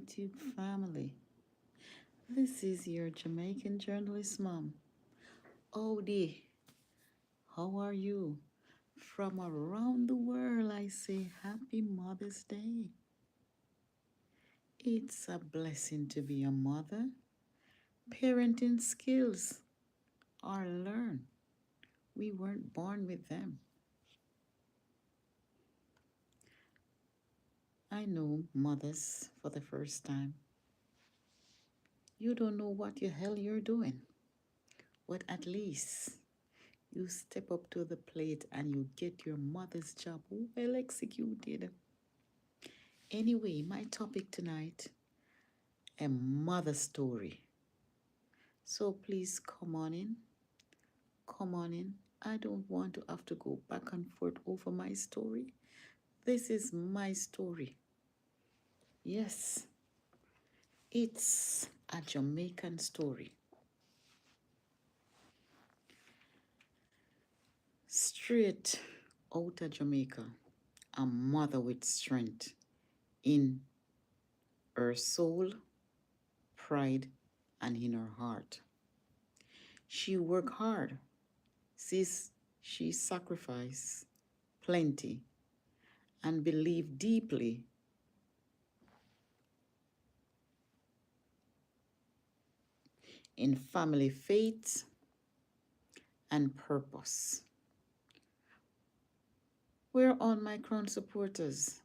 YouTube family. This is your Jamaican Journalist mom. Odie, how are you? From around the world, I say Happy Mother's Day. It's a blessing to be a mother. Parenting skills are learned. We weren't born with them. I know mothers for the first time. You don't know what the hell you're doing, but at least you step up to the plate and you get your mother's job well executed. Anyway, my topic tonight, a mother story. So please come on in. Come on in. I don't want to have to go back and forth over my story. This is my story. Yes, it's a Jamaican story. Straight out of Jamaica, a mother with strength in her soul, pride, and in her heart. She worked hard. She sacrificed plenty and believed deeply in family faith and purpose. Where are my crown supporters?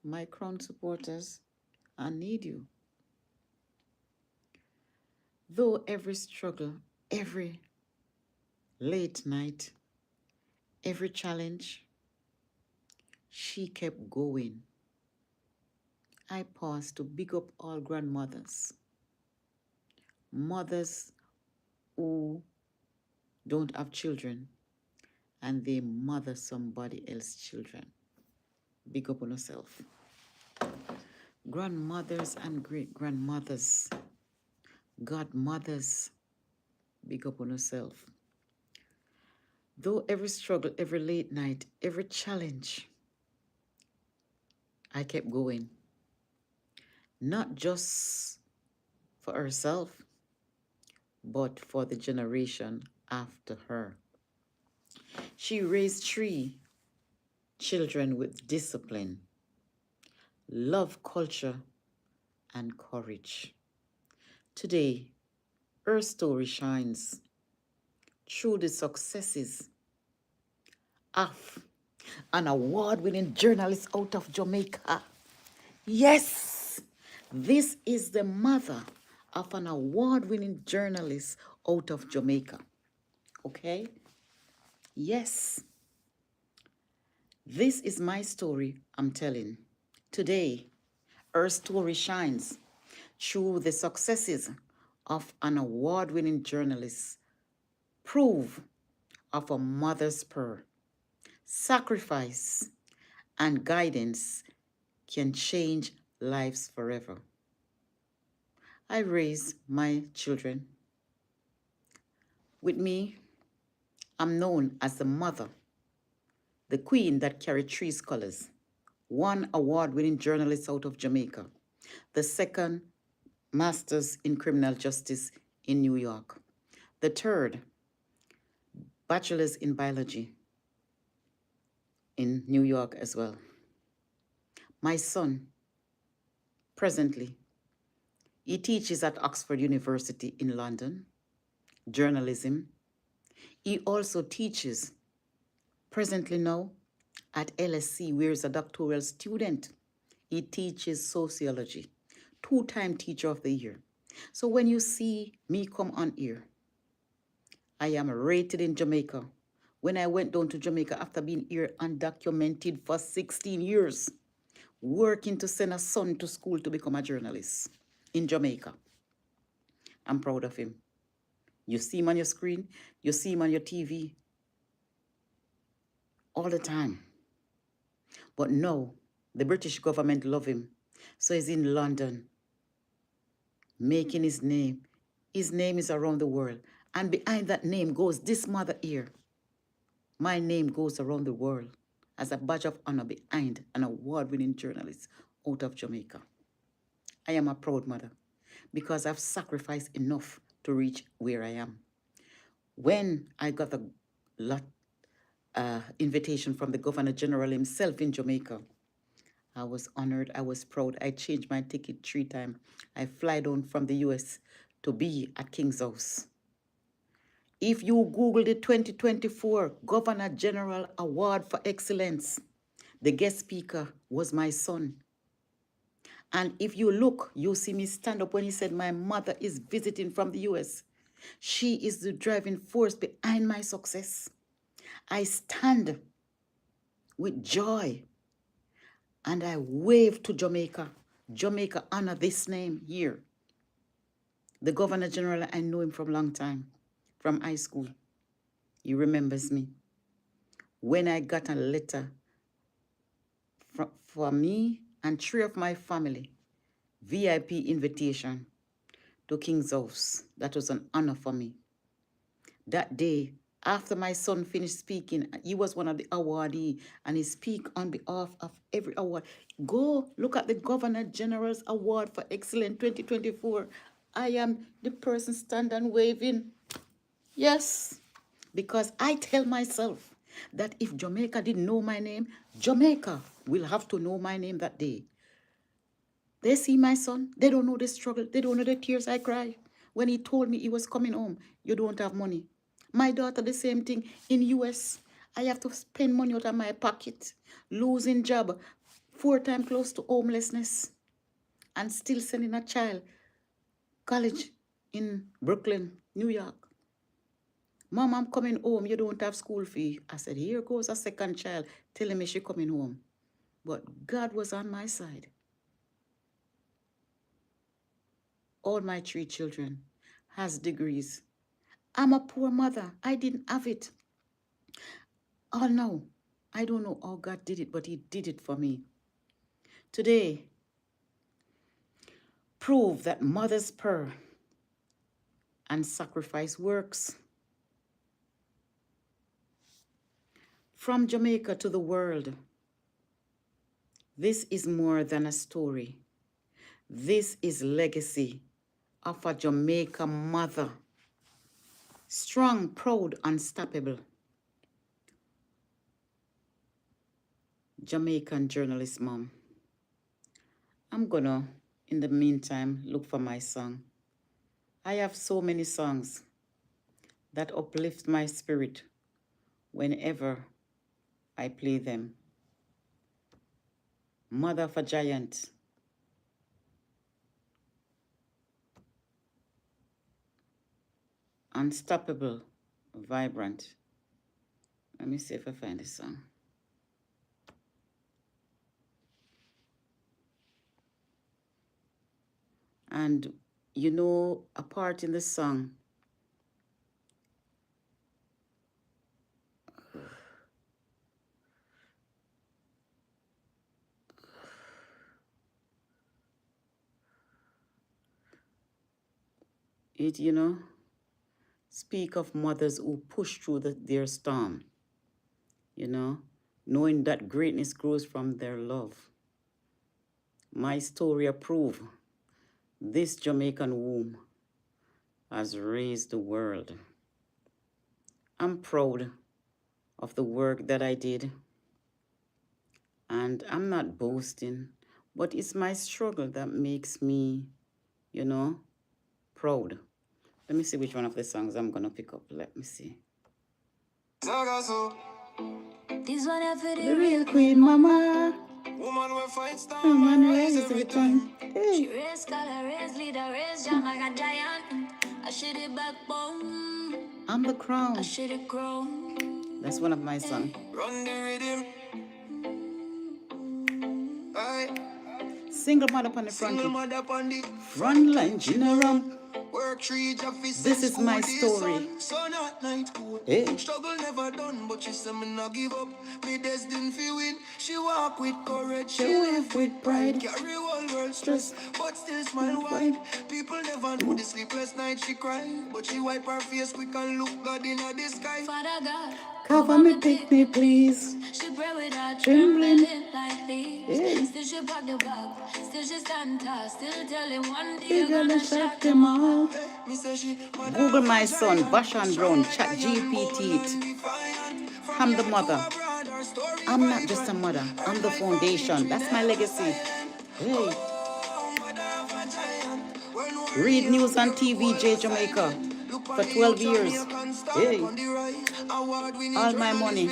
My crown supporters, I need you. Though every struggle, every late night, every challenge, she kept going. I pause to big up all grandmothers, mothers who don't have children and they mother somebody else's children. Big up on yourself. Grandmothers and great-grandmothers, godmothers, big up on yourself. Though every struggle, every late night, every challenge, I kept going. Not just for herself, but for the generation after her. She raised 3 children with discipline, love, culture, and courage. Today, her story shines through the successes of an award-winning journalist out of Jamaica. Yes, this is the mother of an award-winning journalist out of Jamaica. Okay? Yes. This is my story I'm telling. Today, her story shines through the successes of an award-winning journalist, proof of a mother's prayer, sacrifice, and guidance can change lives forever. I raise my children. With me, I'm known as the mother, the queen that carried 3 colors. 1 award-winning journalist out of Jamaica. The 2nd, master's in criminal justice in New York. The 3rd, bachelor's in biology in New York as well. My son, presently, he teaches at Oxford University in London, journalism. He also teaches, presently now, at LSC, where he's a doctoral student. He teaches sociology, 2-time teacher of the year. So when you see me come on here, I am rated in Jamaica. When I went down to Jamaica after being here undocumented for 16 years, working to send a son to school to become a journalist in Jamaica. I'm proud of him. You see him on your screen, you see him on your TV all the time. But no, the British government love him. So he's in London, making his name. His name is around the world. And behind that name goes this mother here. My name goes around the world as a badge of honor behind an award-winning journalist out of Jamaica. I am a proud mother because I've sacrificed enough to reach where I am. When I got the invitation from the Governor General himself in Jamaica, I was honored. I was proud. I changed my ticket 3 times. I fly down from the US to be at King's House. If you Google the 2024 Governor General Award for Excellence, the guest speaker was my son. And if you look, you see me stand up when he said my mother is visiting from the US. She is the driving force behind my success. I stand with joy and I wave to Jamaica. Jamaica honor this name here. The Governor General, I know him from a long time, from high school. He remembers me. When I got a letter for me and 3 of my family, VIP invitation to King's House, that was an honor for me. That day, after my son finished speaking, he was one of the awardees, and he speak on behalf of every award. Go look at the Governor General's Award for Excellence 2024. I am the person standing waving. Yes, because I tell myself that if Jamaica didn't know my name, Jamaica will have to know my name that day. They see my son. They don't know the struggle. They don't know the tears I cry. When he told me he was coming home, you don't have money. My daughter, the same thing. In US, I have to spend money out of my pocket. Losing job, 4 times close to homelessness. And still sending a child college in Brooklyn, New York. Mom, I'm coming home. You don't have school fee. I said, here goes a second child telling me she's coming home. But God was on my side. All my 3 children has degrees. I'm a poor mother. I didn't have it. Oh no, I don't know how God did it, but he did it for me. Today, prove that mother's prayer and sacrifice works. From Jamaica to the world, this is more than a story. This is legacy of a Jamaican mother. Strong, proud, unstoppable. Jamaican journalist mom. I'm gonna, in the meantime, look for my song. I have so many songs that uplift my spirit whenever I play them. Mother of a giant. Unstoppable, vibrant. Let me see if I find this song. And you know, a part in the song, it, you know, speak of mothers who push through their storm, you know, knowing that greatness grows from their love. My story approve. This Jamaican womb has raised the world. I'm proud of the work that I did. And I'm not boasting, but it's my struggle that makes me, you know, proud. Let me see which one of the songs I'm going to pick up. Let me see. This one for the real queen, mama. Woman will fight star, woman raise every time. Hey. She raise scholar, raise leader, raise Jamaican giant. I should it backbone. I'm the crown. I should it crown. That's one of my songs. Run the rhythm. Single mother upon the front. Single mother upon the front line general. Work 3 jobs. This is my story. Sun at night. Hey. Struggle never done, but she said me not give up. Me destined fi win. She walk with courage. She live with pride. Carry all world stress, but still smile wide. People never know the sleepless night she cry, but she wipe her face quick and look God in the sky. Father God, Cover me, pick me, please. She pray without Trembling. trembling like leaves. Hey. Still she pack the bag, still she stand tall, still telling one day You're gonna shock them all. Google my son, Vashan Brown, chat GPT it. I'm the mother. I'm not just a mother. I'm the foundation. That's my legacy. Hey. Read news on TVJ Jamaica for 12 years. Hey. All my money.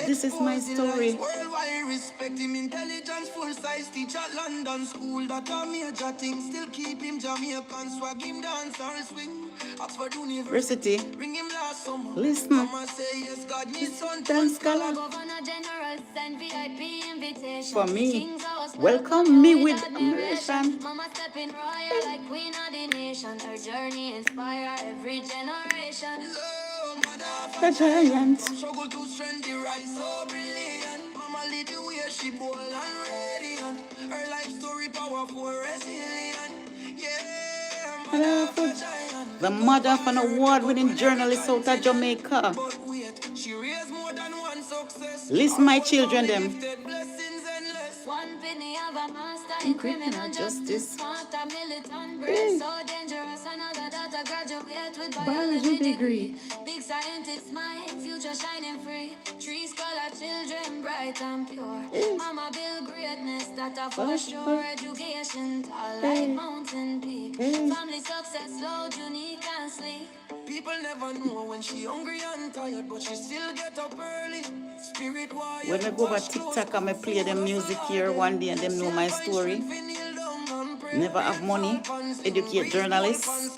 This is my story. Worldwide respect him, intelligence, full size teacher at London school. That a major thing, still keep him Jamaican, swag him dance or swing. Oxford University, bring him last summer. Listen. Mama say yes, God needs son dance scholar. Governor General send VIP invitation. For me, welcome me with admiration. Mama stepping royal like queen of the nation. Her journey inspire every generation. A giant. Struggle to strength, the rise so brilliant. Mama lead the way, she bold and radiant. Her life story powerful, resilient. Yeah, mother of a giant. The mother of an award-winning journalist out of Jamaica. But wait, she raised more than one success. Listen, my children, them. Blessings endless. One penny of a master In criminal justice. Smart a militant brain, so dangerous. Another that I graduate with Biology degree. Big scientist mind, future shining free. Tree scholar children, bright and pure. Mama build greatness, that a for sure. Education, tall like mountain peak. Family success, loud, unique and sleek. People never know when she hungry and tired, but she still get up early. Spirit warrior. When I go over TikTok, I may play them music here one day and them know my story. Never have money, educate journalists.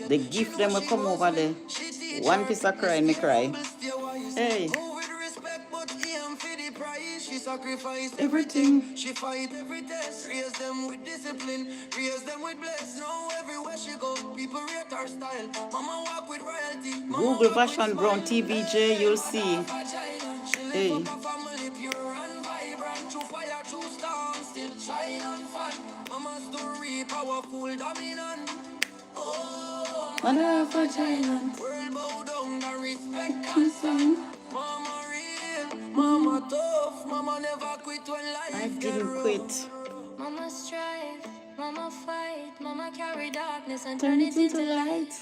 The gift them will come over there. One piece of cry, me cry. Hey. She sacrificed Everything. She fight every test. Raise them with discipline. Raise them with bless. Now everywhere she go, people rate her style. Mama walk with royalty. Google Vashan Brown TVJ, you'll see. Hey. Family pure and vibrant. Through fire, through storm, still shine and fun. Mama story powerful, dominant. Oh, Mother of a giant. world bow down, the respect and son. Mama real, mama tough, mama never quit when life I get didn't rough. quit. Mama strive, mama fight, mama carry darkness and Turn it into light.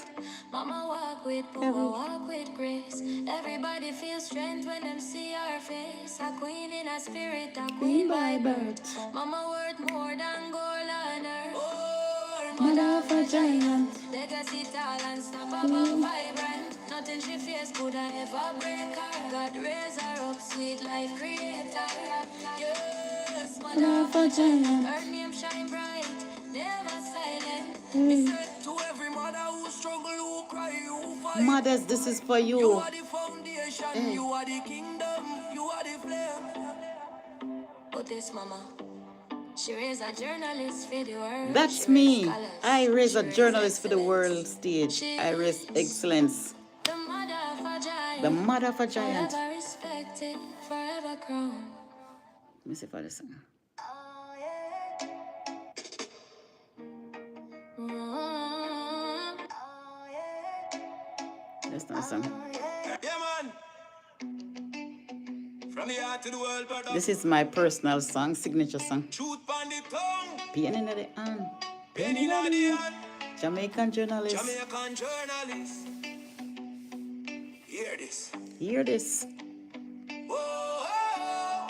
Mama walk with power, walk with grace. Everybody feels strength when them see her face. A queen in a spirit, a queen by birth. Mama worth more than gold and earth. Oh, Mother of a giant. legacy talent, unstoppable, vibrant. Nothing she face could ever break her. God raise her up, sweet life creator. Yes, Mother of a giant. her name shine bright, never silent. Me say to every mother who struggle, who cry, who fight. Mothers, this is for You you. are the foundation, you are the kingdom, you are the flame. But this mama, she raised a journalist for the world. That's She me. raised scholars. I raise She a raised journalist for the excellence. world stage. I raise excellence. The mother of a giant. The mother of a giant. Forever respected, forever crowned. Let me see if I listen. That's not a song. Yeah, man. From the heart to the world, brother. This is my personal song, signature song. Truth on the tongue, Pain in the hand. pain in the hand. Jamaican journalist. Jamaican journalist. Hear this. Hear this. Whoa, oh,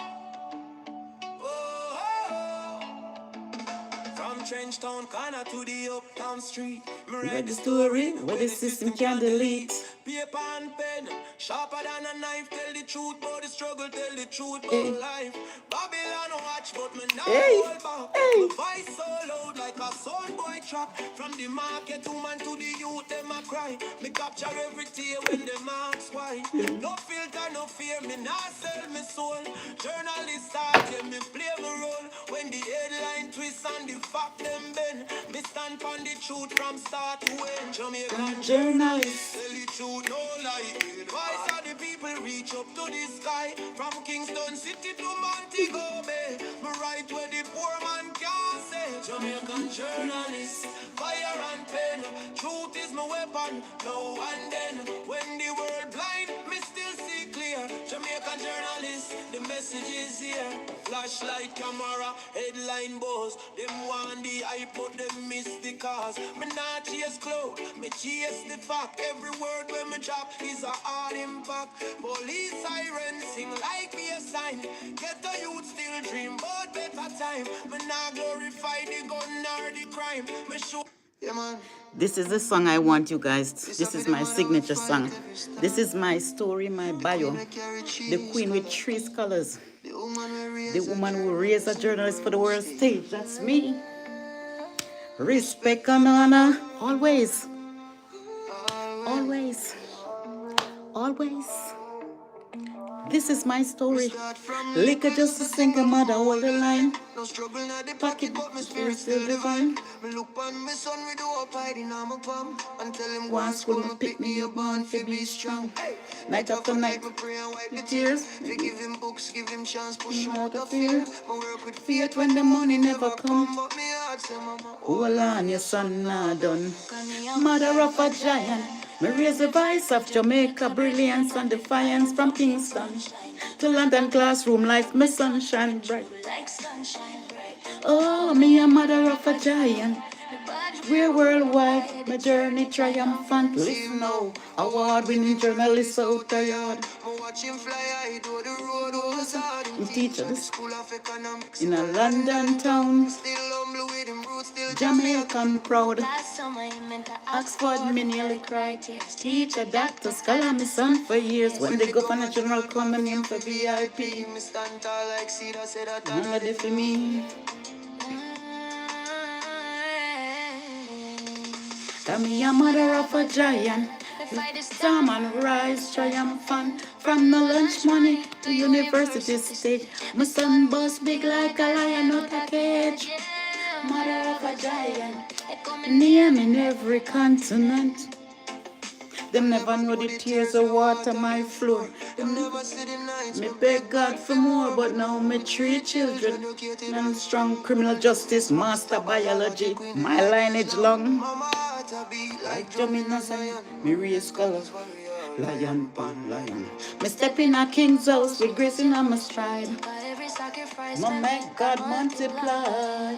oh, oh. From Trench Town corner to the Uptown Street. Me Read the story where the system can delete. Paper and pen, sharper than a knife. Tell the truth about the struggle, tell the truth about Hey. life. Babylon watch, but me now Hey. hold back. Hey. My voice so loud like a sound boy trap. From the market woman to the youth, them a cry. Me capture every tear when them ask why. No filter, no fear, me not sell me soul. Journalists start, yeah, me play my role. When the headline twists and the fact them bend, me stand on the truth from start to end. Jamaican Journalist. tell the truth, no lie. Voice of the people reach up to the sky. From Kingston City to Montego Bay. Me right where the poor man can't say. Jamaican journalist, fire and pen. Truth is my weapon. on. Now and then, when the world blind, me still see clear. Jamaican journalist, the message is here. Flashlight camera, headline boss. Them want the hype, but them miss the cause. Me not chase cloud, me chase the fact. Every word when me drop is a hard impact. Police sirens sing like me a sign. Get the youth still dream about better time. Me not glorify the gun or the crime. Me show. Yeah, man. This is the song I want you guys. This is my signature song. This is my story, my bio. The queen with 3 scholars. The woman who raised a journalist for the world stage. That's me. Respect and honor. Always. Always. Always. This is my story. Liquor just a single mother, hold the line. No struggle at the pocket, but my spirit still divine. Me look on my son, we do up hiding on my palm. And tell him one school, me pick me up on to be strong. Night after night, me pray and wipe the the tears. tears. We give him books, give him chance, push him out Out of of fear. fear. Me work with Faith faith when the money never come. but me heart say, mama, Hold on, your son not done. Mother of a giant. Me raise the voice of Jamaica, brilliance and defiance from Kingston to London classroom life, my sunshine bright. Oh, me a mother of a giant. We're worldwide, my journey triumphant. Listen now, award-winning journalist out tired. me watch him fly high, though the road was hard. Him teacher The school of economics in a London town, still humble with him roots, still Jamaican proud. Last summer he meant to Oxford, me nearly cried. Teacher, doctor, scholar, my son for years. When the governor general come and him for VIP, me stand tall like cedar, say that none of it for me. Tell me a mother of a giant. Storm and rise triumphant. From the lunch money to university stage. My son boss big like a lion out a cage. Mother of a giant. Name in every continent. Them never know the tears of water my floor. Them never see the nights. me beg God for more, but now me 3 children. And strong criminal justice, master biology. My lineage long. Mama heart a beat like Drum in a Zion, me raise colors. Lion pan lion. Me step in a king's house with grace in my stride. every sacrifice. My make God multiply.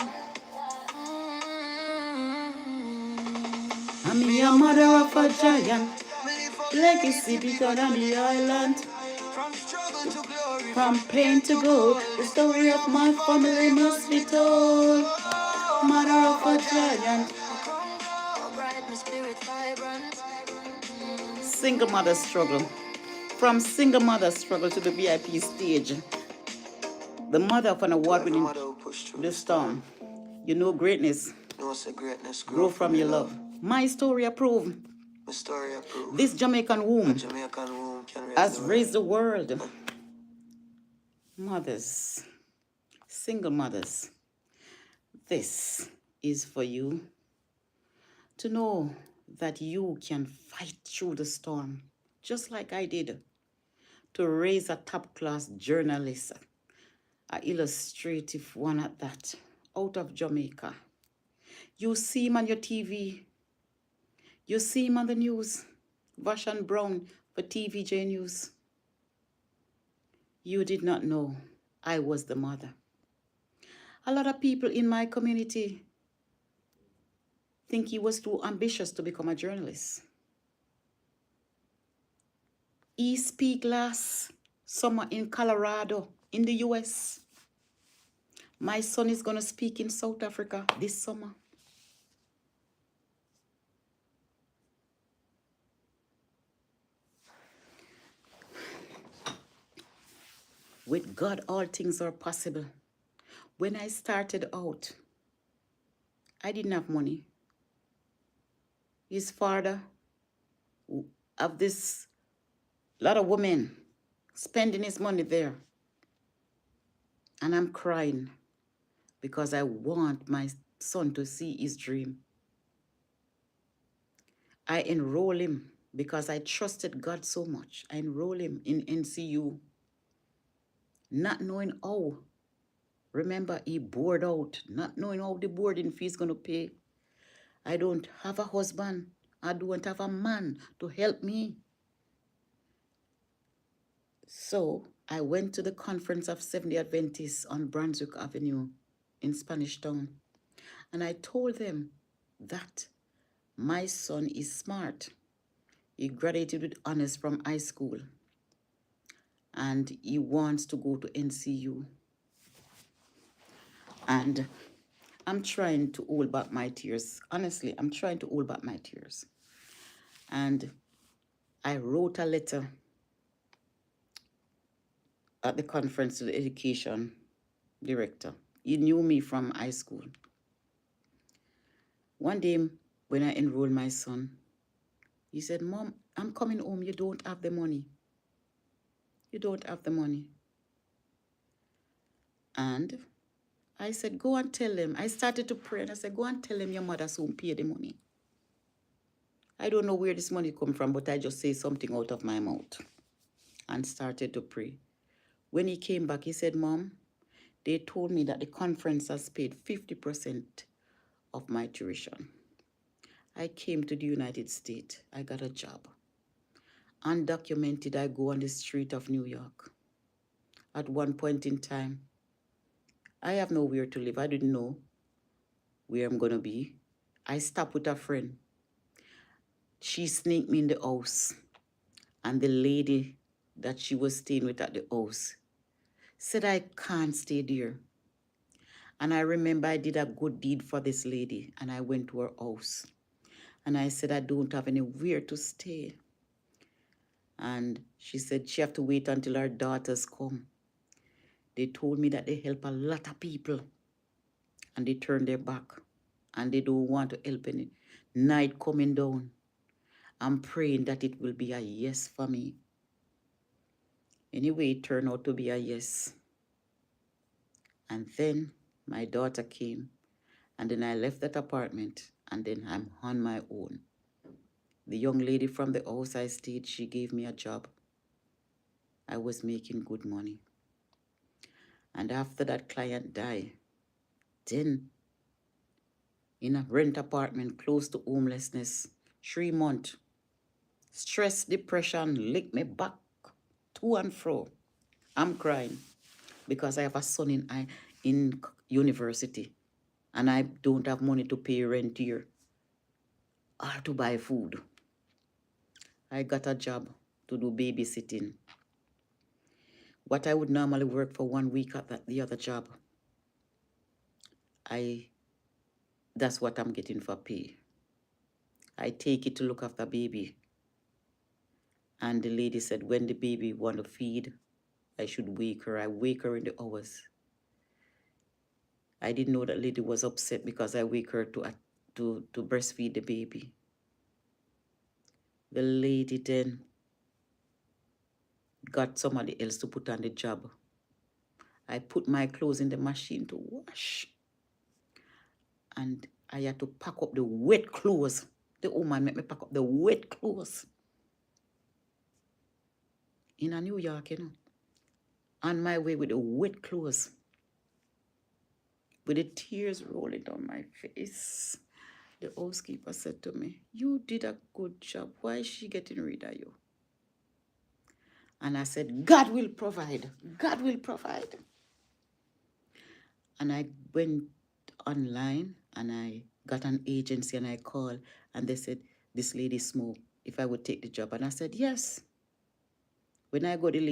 I'm me a mother of a giant. Legacy bigger than the island. from struggle to glory. From pain to gold, the story of my family must be told. Mother of a giant. Bright, my spirit vibrant. Single mother struggle. From single mother struggle to the VIP stage. The mother of an award-winning Mother who pushed through the storm. You know greatness. No say greatness Grow from your love. My story approved. My story approved. This Jamaican womb Jamaican womb can raise has the raised the world. Mothers, single mothers, this is for you to know that you can fight through the storm, just like I did, to raise a top-class journalist, an illustrative one at that, out of Jamaica. You see him on your TV. You see him on the news. Vash and Brown for TVJ News. You did not know I was the mother. A lot of people in my community think he was too ambitious to become a journalist. He speak last summer in Colorado, in the US. My son is going to speak in South Africa this summer. With God, all things are possible. When I started out, I didn't have money. His father of this lot of women spending his money there. And I'm crying because I want my son to see his dream. I enroll him because I trusted God so much. I enroll him in NCU, not knowing how. Remember, he bored out, not knowing how the boarding fee is going to pay. I don't have a husband. I don't have a man to help me. So I went to the conference of Seventh-day Adventists on Brunswick Avenue in Spanish Town. And I told them that my son is smart. He graduated with honors from high school. And he wants to go to NCU. And I'm trying to hold back my tears. Honestly, I'm trying to hold back my tears. And I wrote a letter at the conference to the education director. He knew me from high school. One day when I enrolled my son, he said, Mom, I'm coming home. You don't have the money. You don't have the money. And I said, go and tell them. I started to pray and I said, go and tell them your mother soon pay the money. I don't know where this money come from, but I just say something out of my mouth and started to pray. When he came back, he said, Mom, they told me that the conference has paid 50% of my tuition. I came to the United States. I got a job. Undocumented, I go on the street of New York. At one point in time, I have nowhere to live. I didn't know where I'm going to be. I stopped with a friend. She sneaked me in the house. And the lady that she was staying with at the house said, I can't stay there. And I remember I did a good deed for this lady. And I went to her house. And I said, I don't have anywhere to stay. And she said she have to wait until her daughters come. They told me that they help a lot of people. And they turn their back. And they don't want to help any. Night coming down. I'm praying that it will be a yes for me. Anyway, it turned out to be a yes. And then my daughter came. And then I left that apartment. And then I'm on my own. The young lady from the house I stayed, she gave me a job. I was making good money. And after that client died, then in a rent apartment close to homelessness, 3 months, stress, depression, lick me back to and fro. I'm crying because I have a son in university and I don't have money to pay rent here or to buy food. I got a job to do babysitting. What I would normally work for 1 week at the other job, that's what I'm getting for pay. I take it to look after baby. And the lady said, when the baby want to feed, I should wake her. I wake her in the hours. I didn't know that lady was upset because I wake her to breastfeed the baby. The lady then got somebody else to put on the job. I put my clothes in the machine to wash. And I had to pack up the wet clothes. The woman made me pack up the wet clothes. In a New York, you know. On my way with the wet clothes. With the tears rolling down my face. The housekeeper said to me, you did a good job. Why is she getting rid of you? And I said, God will provide. God will provide. And I went online and I got an agency and I called and they said, this lady smoke, if I would take the job. And I said, yes. When I go, the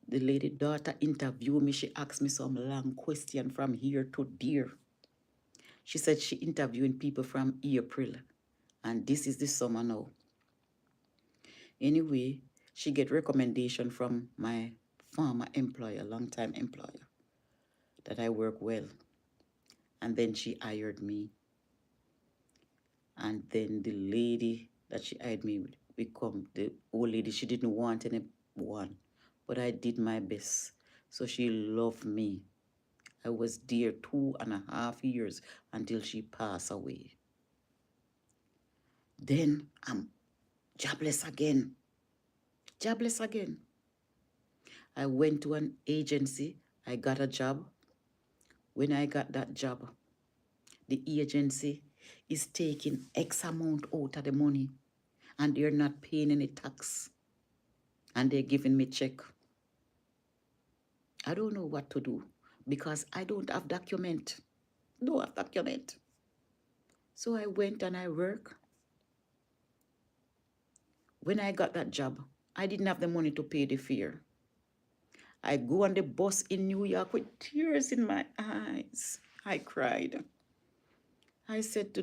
lady daughter interviewed me. She asked me some long question from here to there. She said she interviewing people from April. And this is the summer now. Anyway, she get recommendation from my former employer, long-time employer, that I work well. And then she hired me. And then the lady that she hired me with, the old lady, she didn't want anyone. But I did my best. So she loved me. I was there 2.5 years until she passed away. Then I'm jobless again. Jobless again. I went to an agency. I got a job. When I got that job, the agency is taking X amount out of the money and they're not paying any tax and they're giving me check. I don't know what to do because I don't have document. Don't have document. So I went and I work. When I got that job, I didn't have the money to pay the fare. I go on the bus in New York with tears in my eyes. I cried. I said to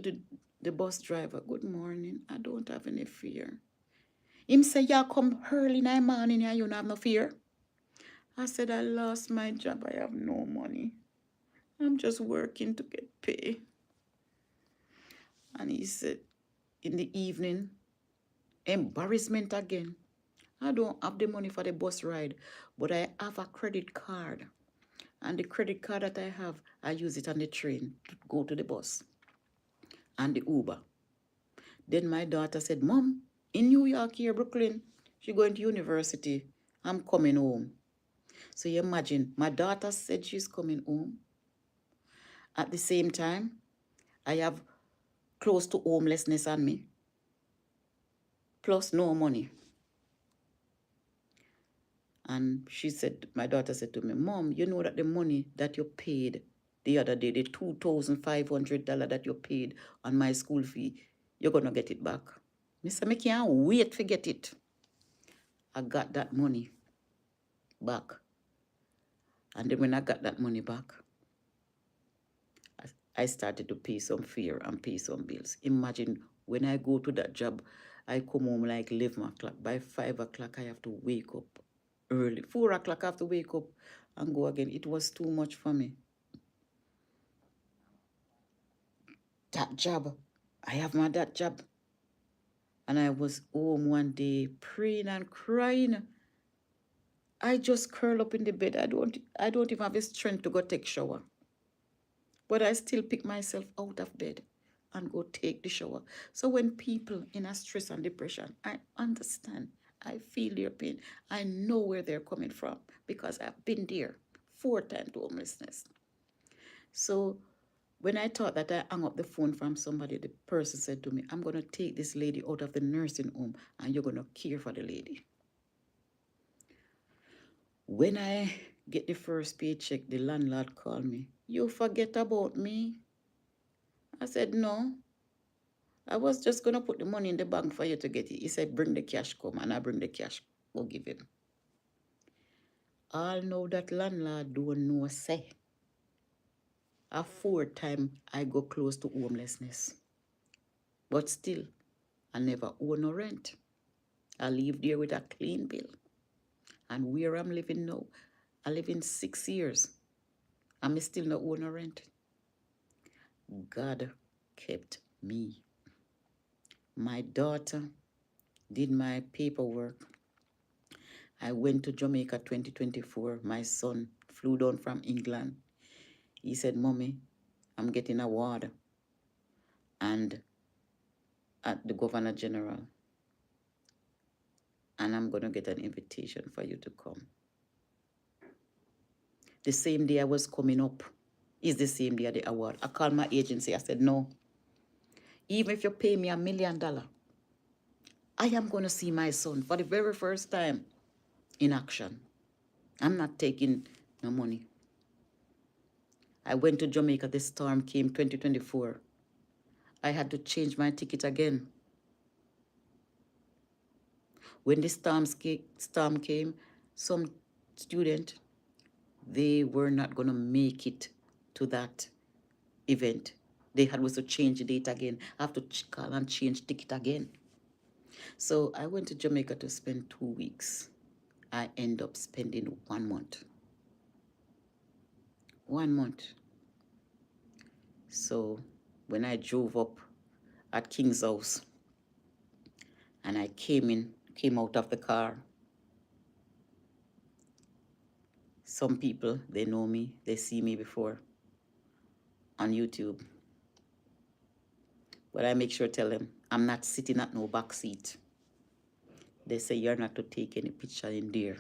the bus driver, "Good morning, I don't have any fare." Him say, "You come early in the morning and you don't have no fare." I said, "I lost my job, I have no money. I'm just working to get pay." And he said, in the evening, embarrassment again. "I don't have the money for the bus ride, but I have a credit card. And the credit card that I have, I use it on the train to go to the bus and the Uber." Then my daughter said, "Mom, in New York here, Brooklyn, she going to university. I'm coming home." So you imagine, my daughter said she's coming home. At the same time, I have close to homelessness on me, plus no money. And she said, my daughter said to me, "Mom, you know that the money that you paid the other day, the $2,500 that you paid on my school fee, you're going to get it back." I said, "I can't wait to get it." I got that money back. And then when I got that money back, I started to pay some fare and pay some bills. Imagine when I go to that job, I come home like 11 o'clock. By 5 o'clock, I have to wake up early. 4 o'clock, I have to wake up and go again. It was too much for me. That job, I have that job. And I was home one day praying and crying. I just curl up in the bed. I don't even have the strength to go take shower. But I still pick myself out of bed and go take the shower. So when people in a stress and depression, I understand. I feel their pain. I know where they're coming from because I've been there 4 times to homelessness. So when I thought that I hung up the phone from somebody, the person said to me, "I'm going to take this lady out of the nursing home and you're going to care for the lady." When I get the first paycheck, the landlord called me. "You forget about me?" I said, "No. I was just going to put the money in the bank for you to get it." He said, "Bring the cash, come." And I bring the cash, go give him. All know that landlord don't know, say. A 4 time I go close to homelessness. But still, I never owe no rent. I live there with a clean bill. And where I'm living now, I live in 6 years. I'm still not owe no rent. God kept me. My daughter did my paperwork. I went to Jamaica 2024. My son flew down from England. He said, "Mommy, I'm getting an award and at the Governor General. And I'm going to get an invitation for you to come." The same day I was coming up is the same day of the award. I called my agency. I said, "No, even if you pay me $1 million, I am going to see my son for the very first time in action. I'm not taking no money." I went to Jamaica. The storm came 2024. I had to change my ticket again. When the storm came, some student, they were not going to make it to that event. They had to change the date again. I have to call and change ticket again. So I went to Jamaica to spend 2 weeks. I end up spending 1 month. 1 month. So when I drove up at King's house and I came out of the car, some people, they know me, they see me before on YouTube. But I make sure to tell them, I'm not sitting at no back seat. They say, "You're not to take any picture in there."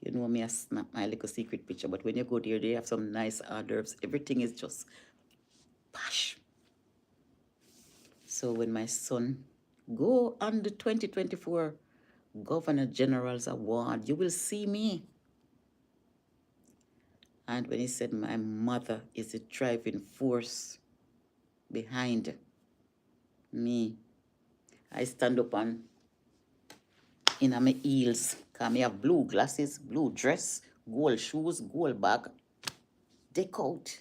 You know me, I snap my little secret picture, but when you go there, they have some nice hors d'oeuvres. Everything is just posh. So when my son go on the 2024 Governor General's Award, you will see me. And when he said my mother is the driving force behind me, I stand up and in my heels, because I have blue glasses, blue dress, gold shoes, gold bag, deck out.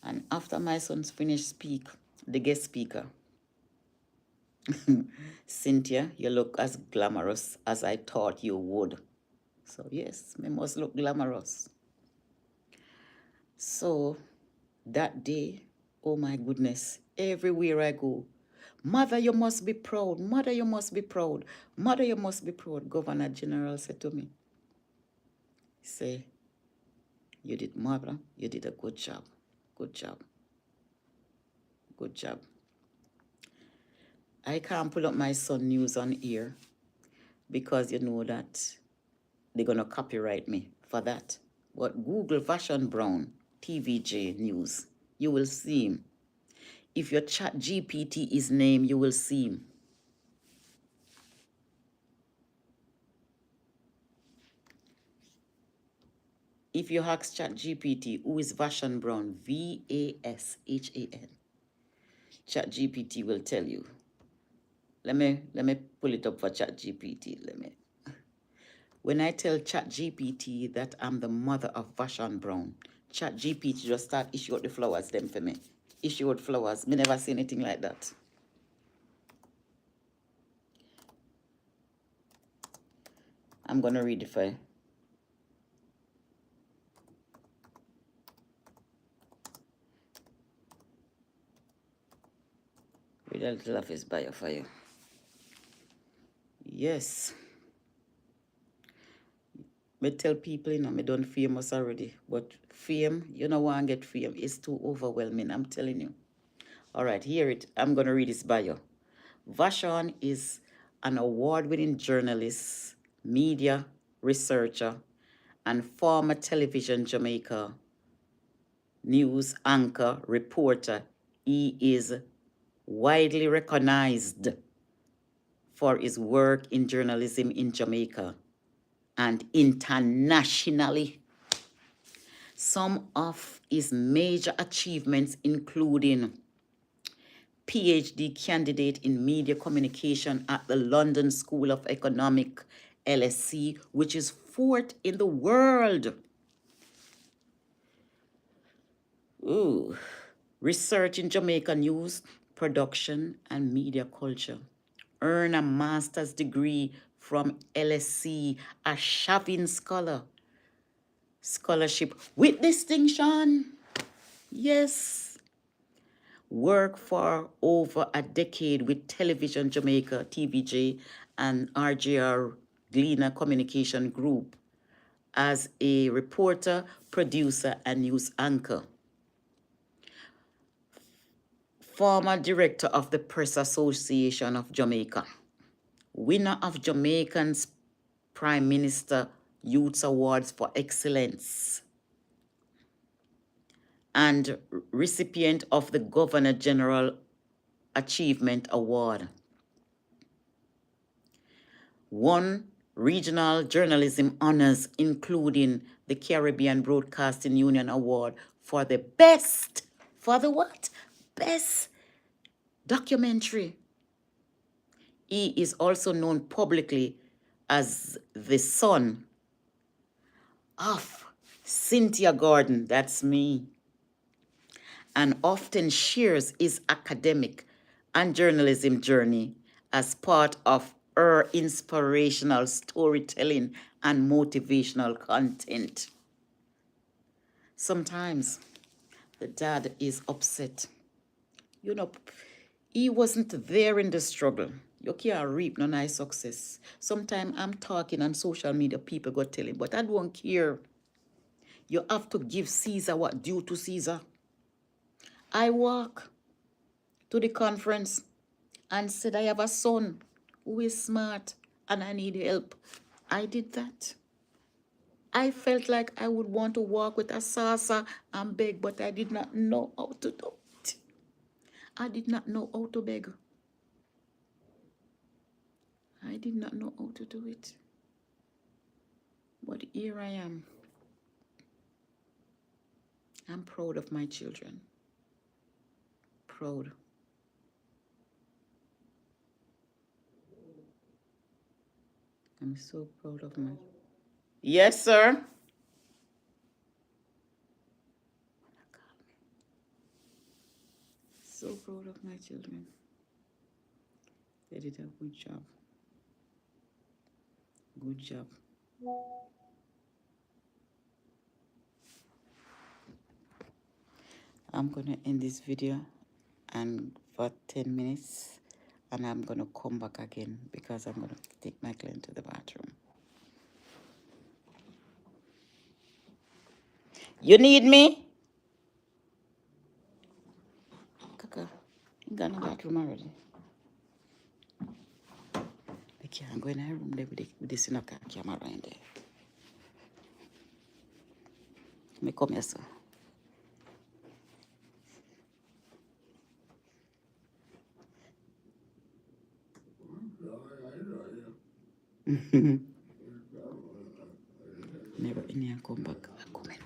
And after my son's finished speak, the guest speaker, Cynthia, you look as glamorous as I thought you would. So yes, me must look glamorous. So that day, oh my goodness, everywhere I go, mother, you must be proud. Mother, you must be proud. Mother, you must be proud. Governor General said to me, say, you did, mother, you did a good job. Good job. Good job. I can't pull up my son news on here because you know that they're going to copyright me for that. But Google Vashon Brown, TVJ News, you will see him. If your chat GPT is named, you will see him. If you ask chat GPT, who is Vashon Brown? V-A-S-H-A-N. Chat GPT will tell you. Let me pull it up for chat GPT. When I tell chat GPT that I'm the mother of Vashon Brown, chat GPT just start issue out the flowers them for me. Issue out flowers. Me never see anything like that. I'm gonna read it for you. Read a little of his bio for you. Yes. Me tell people, you know, me done famous already. But fame, you know why I get fame. It's too overwhelming, I'm telling you. All right, here it. I'm going to read his bio. Vashon is an award-winning journalist, media researcher, and former television Jamaica news anchor, reporter. He is widely recognized for his work in journalism in Jamaica and internationally. Some of his major achievements including PhD candidate in media communication at the London School of Economic, LSE, which is fourth in the world. Ooh. Research in Jamaica news, production, and media culture. Earn a master's degree from LSE, a Shavin scholar. Scholarship with distinction. Yes. Work for over a decade with Television Jamaica, TVJ, and RJR Gleaner Communication Group as a reporter, producer, and news anchor. Former director of the Press Association of Jamaica. Winner of Jamaican's Prime Minister Youth Awards for Excellence. And recipient of the Governor General Achievement Award. Won regional journalism honors, including the Caribbean Broadcasting Union Award for the best, for the what? Best documentary. He is also known publicly as the son of Cynthia Gordon, that's me, and often shares his academic and journalism journey as part of her inspirational storytelling and motivational content. Sometimes the dad is upset. You know, he wasn't there in the struggle. You can't reap no nice success. Sometimes I'm talking on social media, people go tell him, but I don't care. You have to give Caesar what due to Caesar. I walk to the conference and said I have a son who is smart and I need help. I did that. I felt like I would want to walk with a saucer and beg, but I did not know how to do it. I did not know how to beg. I did not know how to do it. But here I am. I'm proud of my children. Proud. I'm so proud of my... Yes, sir. So proud of my children. They did a good job. Good job. I'm gonna end this video and for 10 minutes, and I'm gonna come back again because I'm gonna take my client to the bathroom. You need me? Kaka, you got in the bathroom already. I can't go in her room there with this camera in there. Me come here, sir. Never in here come back. I come in